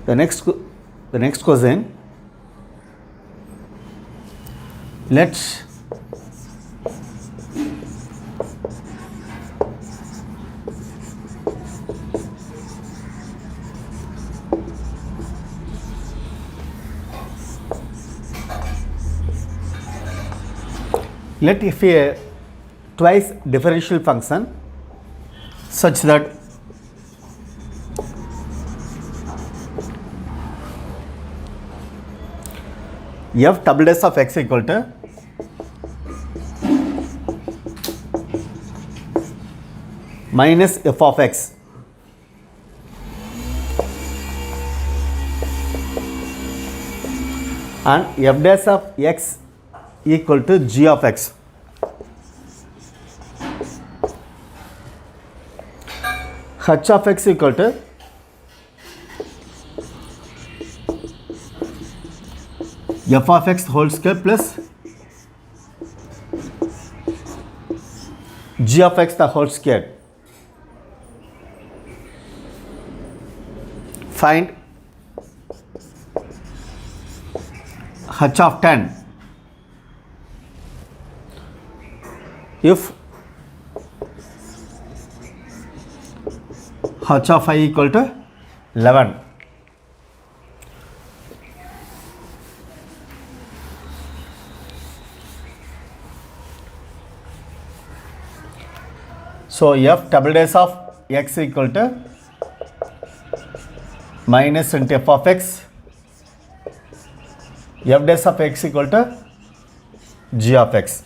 The next question. Let's let if a twice differential function such that f double dash of x equal to minus f of x and f dash of x equal to g of x. H of x equal to f of x whole square plus g of x the whole square. Find h of 10 if h of I equal to 11. So f double dash of x equal to minus into f of x, f dash of x equal to g of x,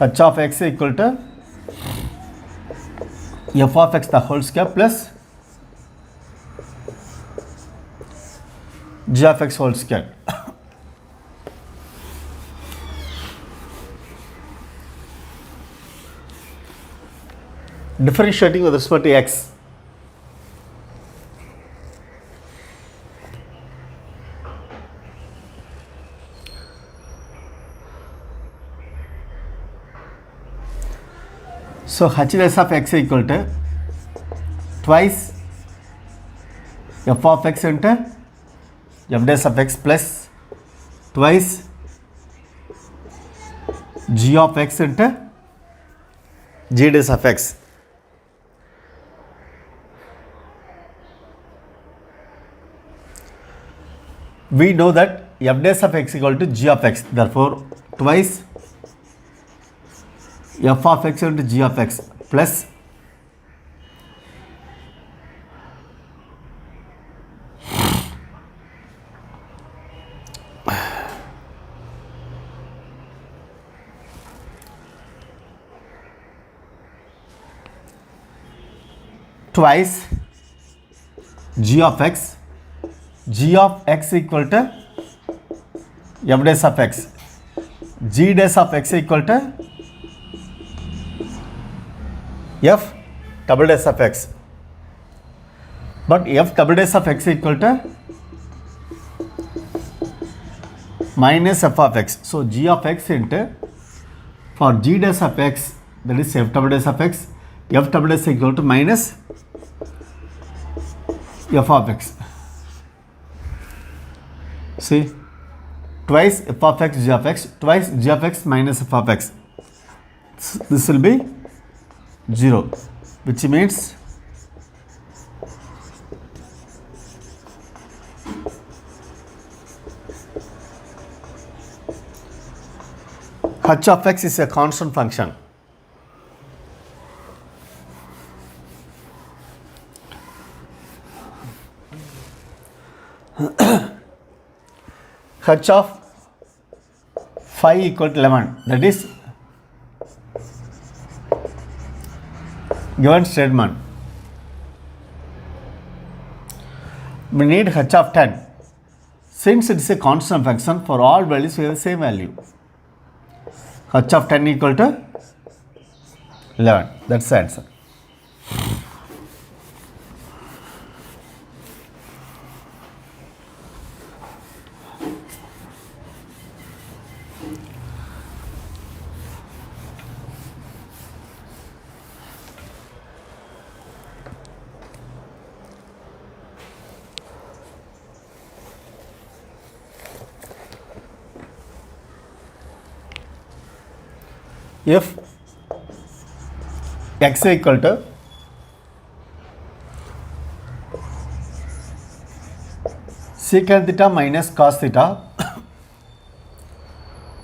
h of x equal to f of x the whole square plus g of x whole square. Differentiating with respect to x. So h dash of x equal to twice f of x into f dash of x plus twice g of x into g dash of x. We know that f dash of x equal to g of x, therefore twice f of x into g of x plus twice g of x, g of x equal to f dash of x, g dash of x equal to f double dash of x, but f double dash of x equal to minus f of x. So g of x into, for g dash of x, that is f double dash of x, f double dash equal to minus f of x. See, twice f of x g of x, twice g of x minus f of x. This will be 0, which means h of x is a constant function. H of phi equal to 11, that is given statement. We need h of 10. Since it is a constant function, for all values we have the same value. H of 10 equal to 11. That's the answer. if x equal to secant theta minus cos theta,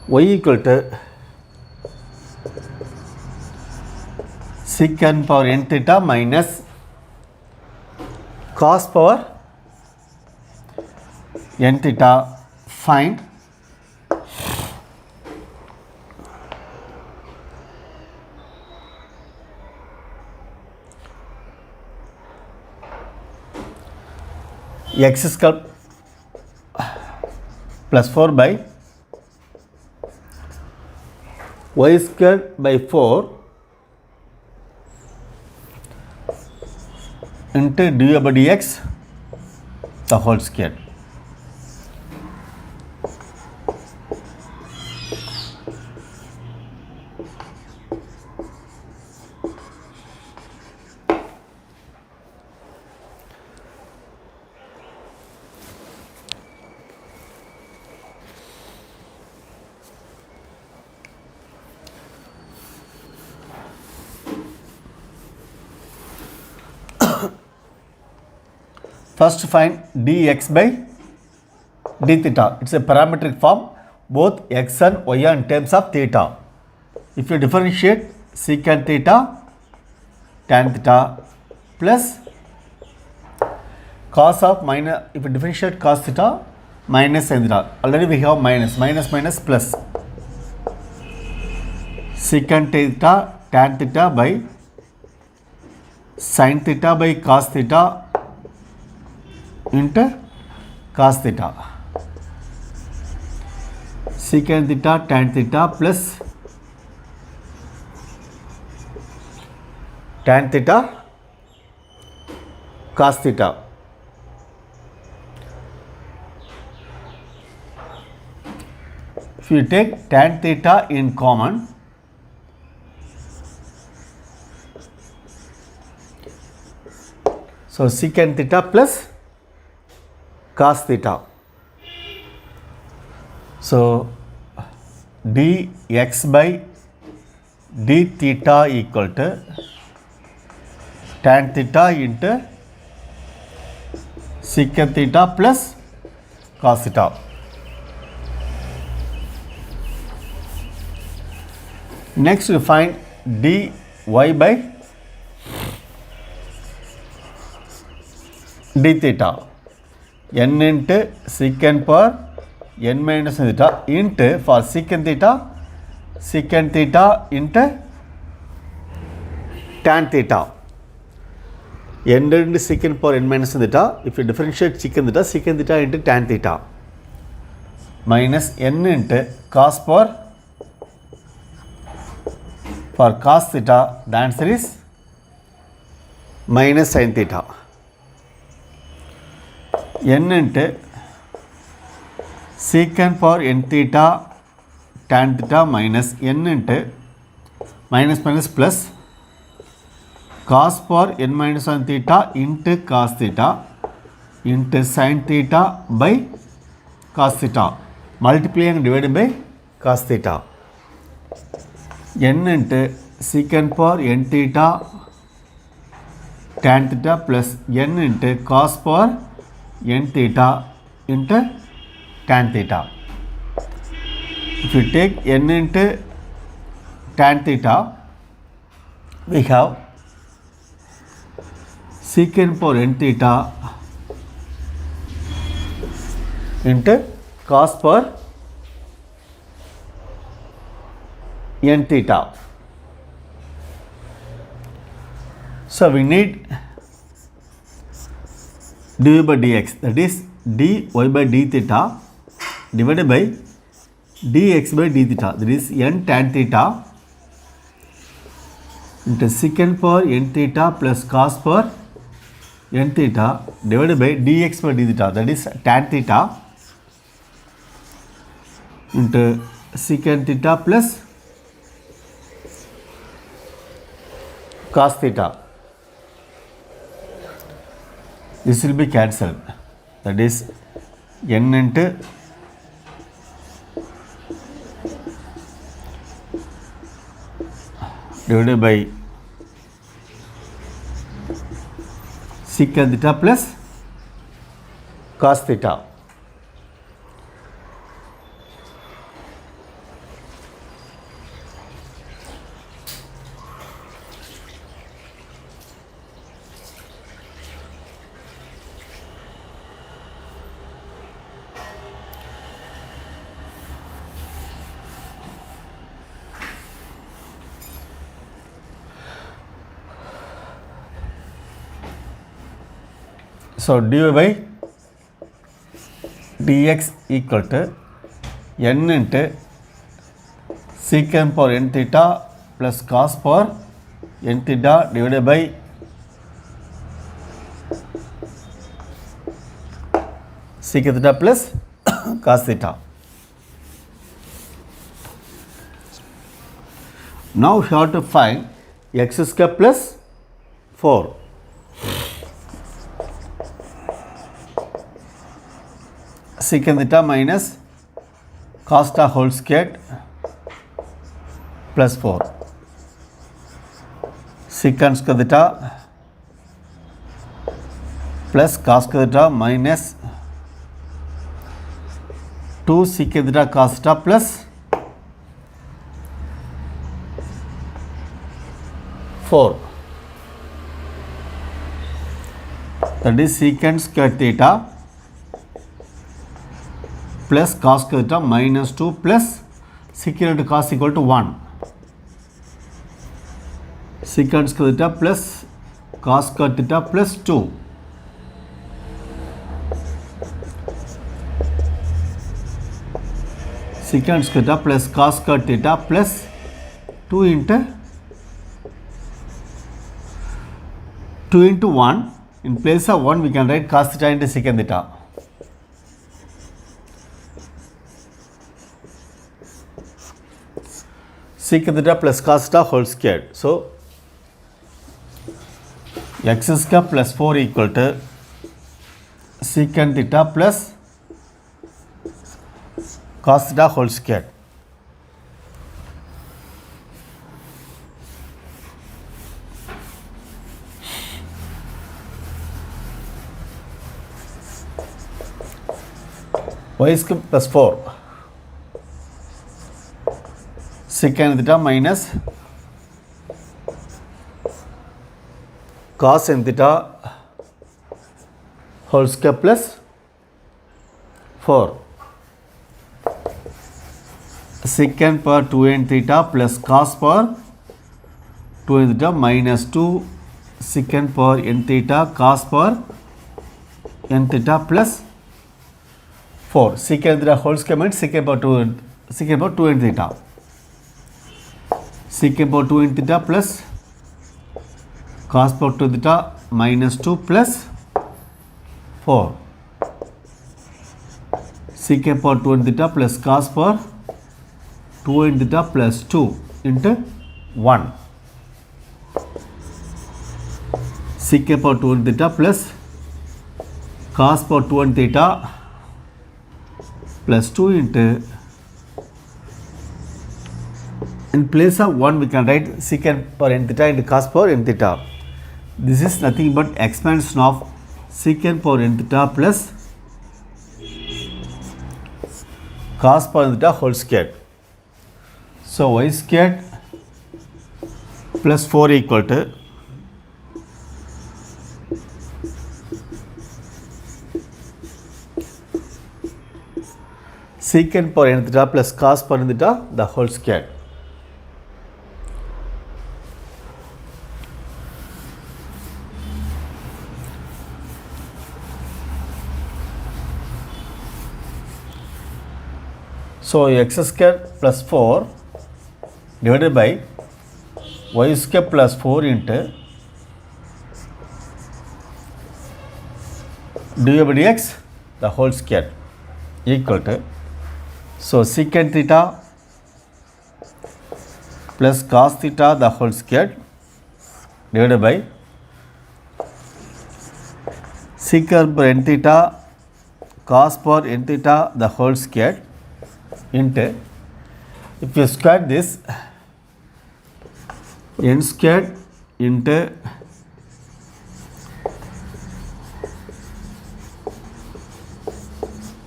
y equal to secant power n theta minus cos power n theta, find x square plus 4 by y square by 4 into dy by dx the whole square. First find dx by d theta. It's a parametric form. Both x and y are in terms of theta. If you differentiate secant theta, tan theta plus cos of minus, if you differentiate cos theta minus sin theta. Already we have minus plus. Secant theta tan theta by sin theta by cos theta into cos theta. Secant theta tan theta plus tan theta cos theta. If you take tan theta in common, so secant theta plus cos theta. So dx by d theta equal to tan theta into secant theta plus cos theta. Next we find dy by d theta. N into secant power n minus theta into, for secant theta into tan theta. N into secant power n minus theta. If you differentiate secant theta into tan theta minus n into cos power, for cos theta the answer is minus sin theta. N into secant power n theta tan theta minus n into minus plus cos power n minus 1 theta into cos theta into sin theta by cos theta, multiplying and divided by cos theta. N into secant power n theta tan theta plus n into cos power n theta into tan theta. If you take n into tan theta, we have secant power n theta into cos power n theta. So we need dy by dx, that is dy by d theta divided by dx by d theta, that is n tan theta into secant power n theta plus cos power n theta divided by dx by d theta, that is tan theta into secant theta plus cos theta. This will be cancelled, that is n into divided by secant theta plus cos theta. So dy by dx equal to n into secant power n theta plus cos power n theta divided by secant theta plus cos theta. Now we have to find x square plus 4. Secant theta minus cos theta whole squared plus 4. Secant square theta plus cos square theta minus 2 secant theta cos theta plus 4. That is secant square theta plus cos square theta minus 2 plus secant into cos equal to 1. Secant square theta plus cos square theta plus 2. Secant square theta plus cos square theta plus 2 into 1. In place of 1 we can write cos theta into secant theta. Secant theta plus cos theta whole squared. So x square plus 4 equal to secant theta plus cos theta whole squared. Y square plus 4 secant theta minus cos n theta whole square plus 4. Secant power 2n theta plus cos power 2n theta minus 2 secant power n theta cos power n theta plus 4. Secant theta whole square means secant power 2n theta. Secant power 2n theta plus cos power 2 theta minus 2 plus 4. Secant power 2n theta plus cos power 2n theta plus 2 into 1. Secant power 2n theta plus cos power 2n theta plus 2 into, in place of 1 we can write secant power n theta into cos power n theta. This is nothing but expansion of secant power n theta plus cos power n theta whole squared. So y squared plus 4 equal to secant power n theta plus cos power n theta the whole squared. So x square plus 4 divided by y square plus 4 into dy by dx the whole square equal to, so secant theta plus cos theta the whole square divided by secant power n theta cos power n theta the whole square into, if you square this n squared into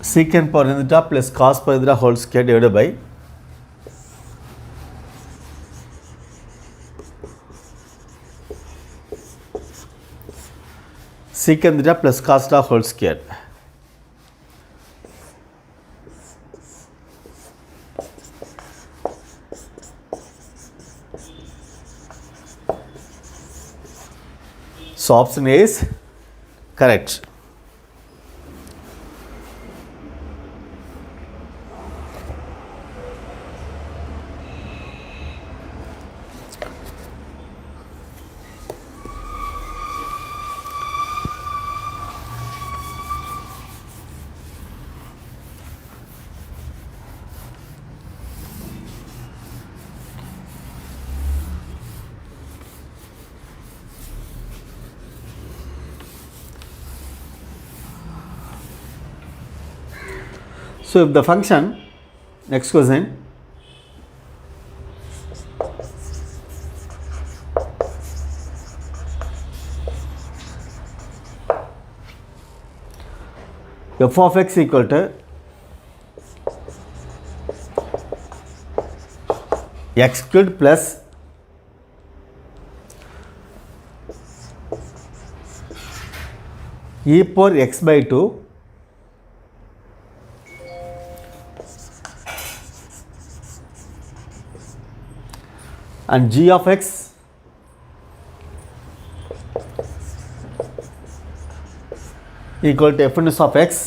secant power n theta plus cos power n theta whole square divided by secant theta plus cos theta whole square. So option A is correct. So if the function, next question, f of x equal to x cubed plus e power x by 2 and g of x equal to f inverse of x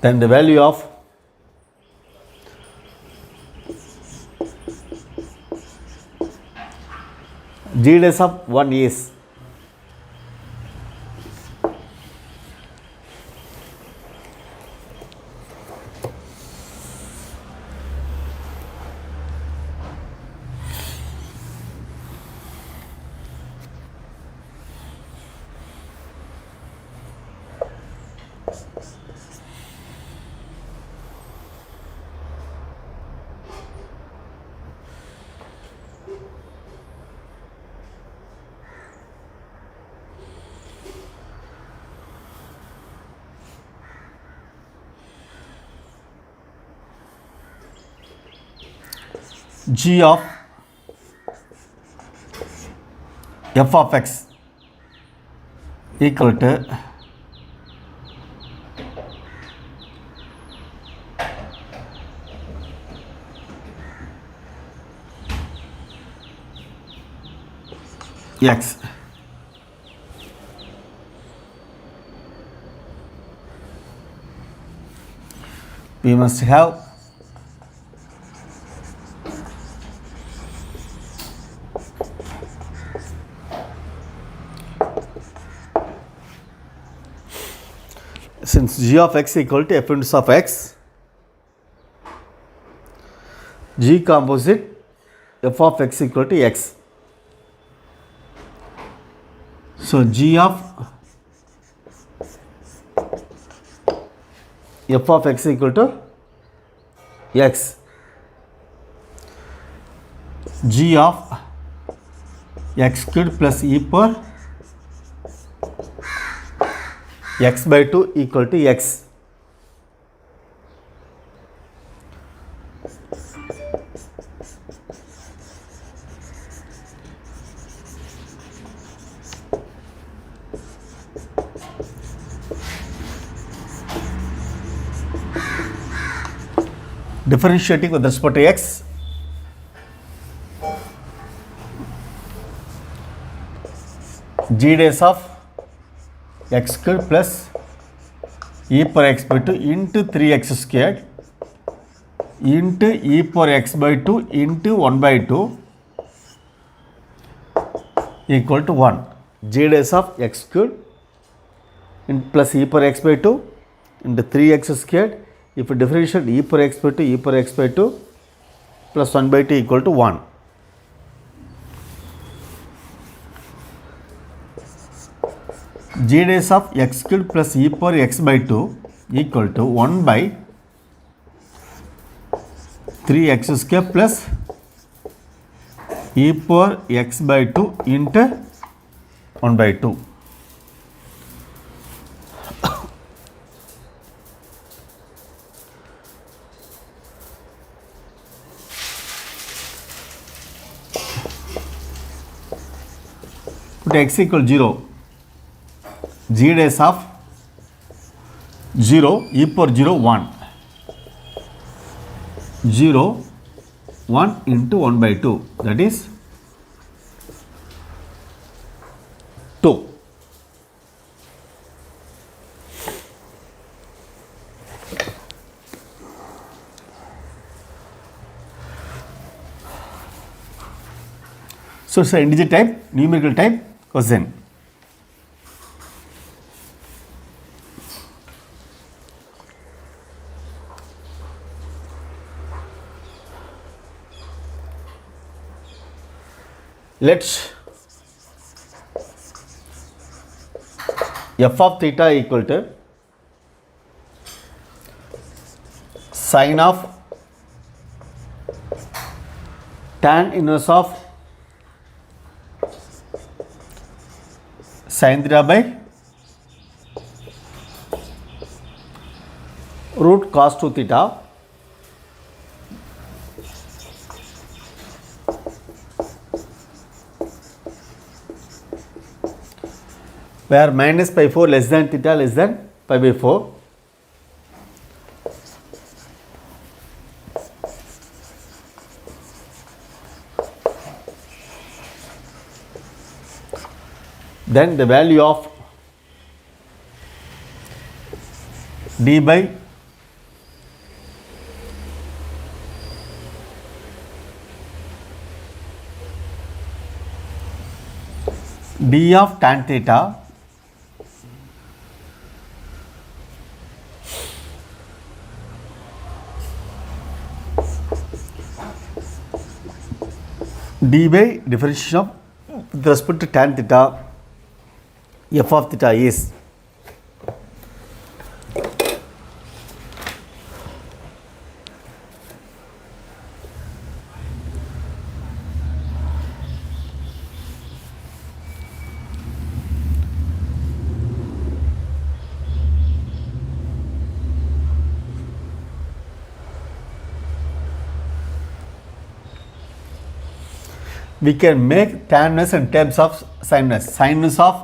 then the value of g dash of 1 is g of f of x equal to x. We must have since g of x equal to f inverse of x, g composite f of x equal to x. So g of f of x equal to x, g of x cubed plus e power x by 2 equal to x. Differentiating with respect to x, g dash of x cubed plus e power x by 2 into 3x squared into e power x by 2 into 1 by 2 equal to 1. G dash of x cubed plus e power x by 2 into 3x squared. If you differentiate e power x by 2, e power x by 2 plus 1 by 2 equal to 1. g days of x cubed plus e power x by 2 equal to 1 by 3x square plus e power x by 2 into 1 by 2. Put x equal 0. G days of 0 e power 0 1. 0 1 into 1 by 2, that is 2. So it's an integer type, numerical type question. Let f of theta equal to sine of tan inverse of sin theta by root cos 2 theta where minus pi 4 less than theta less than pi by 4. Then the value of d by d of tan theta d by differentiation of with respect to tan theta f of theta is we can make tan inverse in terms of sin inverse. Sin inverse of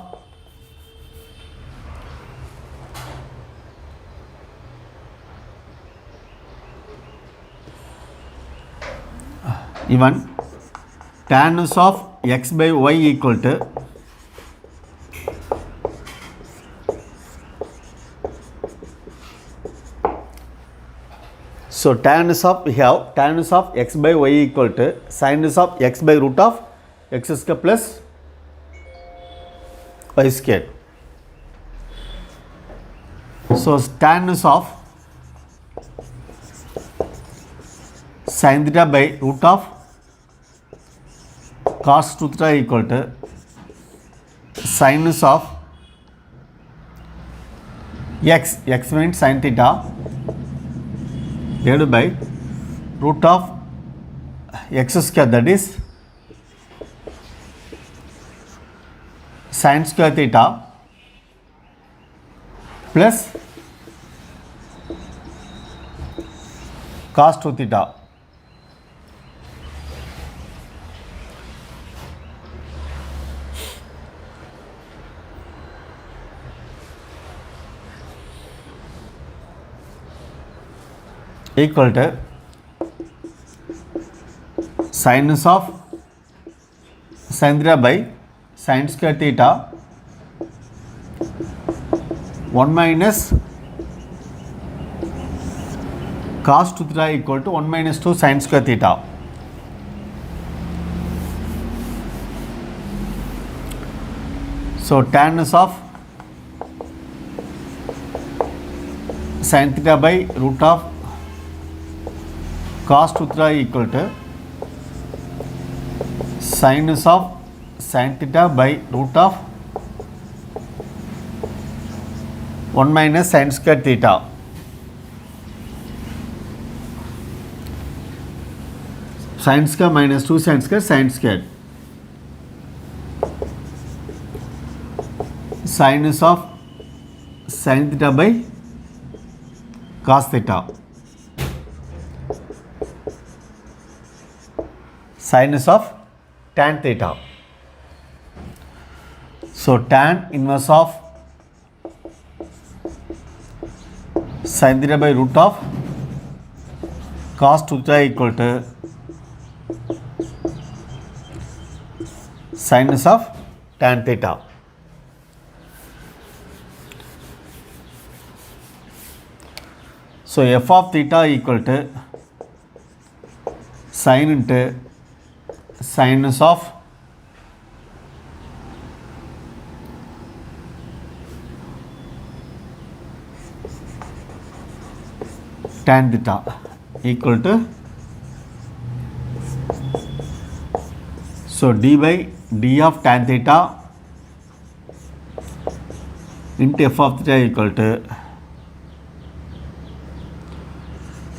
even tan inverse of x by y equal to so tan inverse of we have tan inverse of x by y equal to sin inverse of x by root of x square plus y square. So tan inverse of sin theta by root of cos 2 theta equal to sin inverse of x means sin theta divided by root of x square, that is sin square theta plus cos 2 theta. Equal to sin inverse of sin theta by sin square theta 1 minus cos 2 theta equal to 1 minus 2 sin square theta. So tan inverse of sin theta by root of cos 2 theta equal to sin inverse of sin theta by root of 1 minus sin square theta. Sin square minus 2 sin square sin square. Sinus of sin theta by cos theta. Sinus of tan theta. So tan inverse of sin theta by root of cos theta equal to sinus of tan theta. So f of theta equal to sin into sinus of tan theta equal to, so d by d of tan theta into f of theta equal to,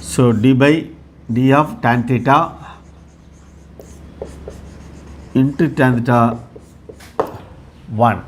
so d by d of tan theta into tan theta 1.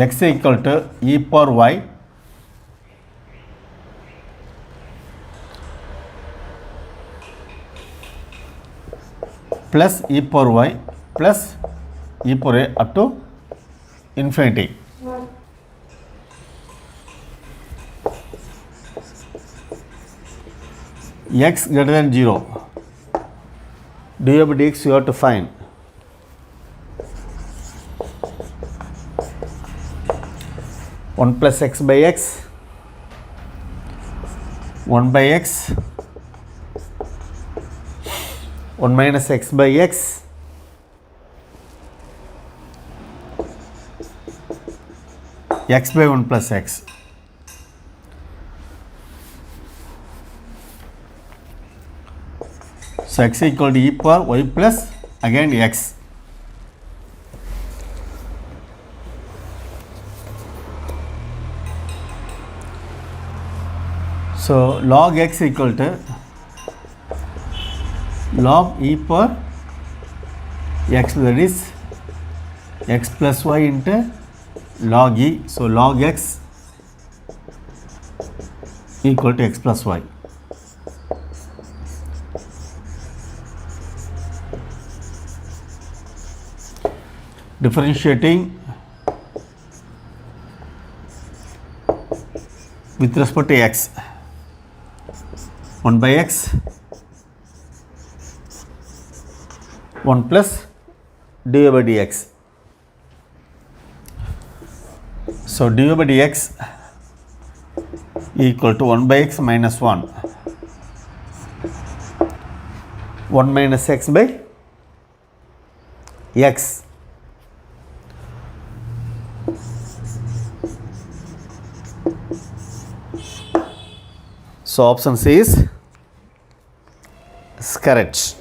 X equal to e power y plus e power y plus e power a up to infinity. X greater than 0. dy by dx you have to find. One plus x by x, 1 by x, 1 minus x by x, x by 1 plus x. So x equal to e power y plus again x. So log x equal to log e power x, that is x plus y into log e. So log x equal to x plus y. Differentiating with respect to x, 1 by x, 1 plus dy by dx. So dy by dx equal to 1 by x minus 1, 1 minus x by x. So option C is correct.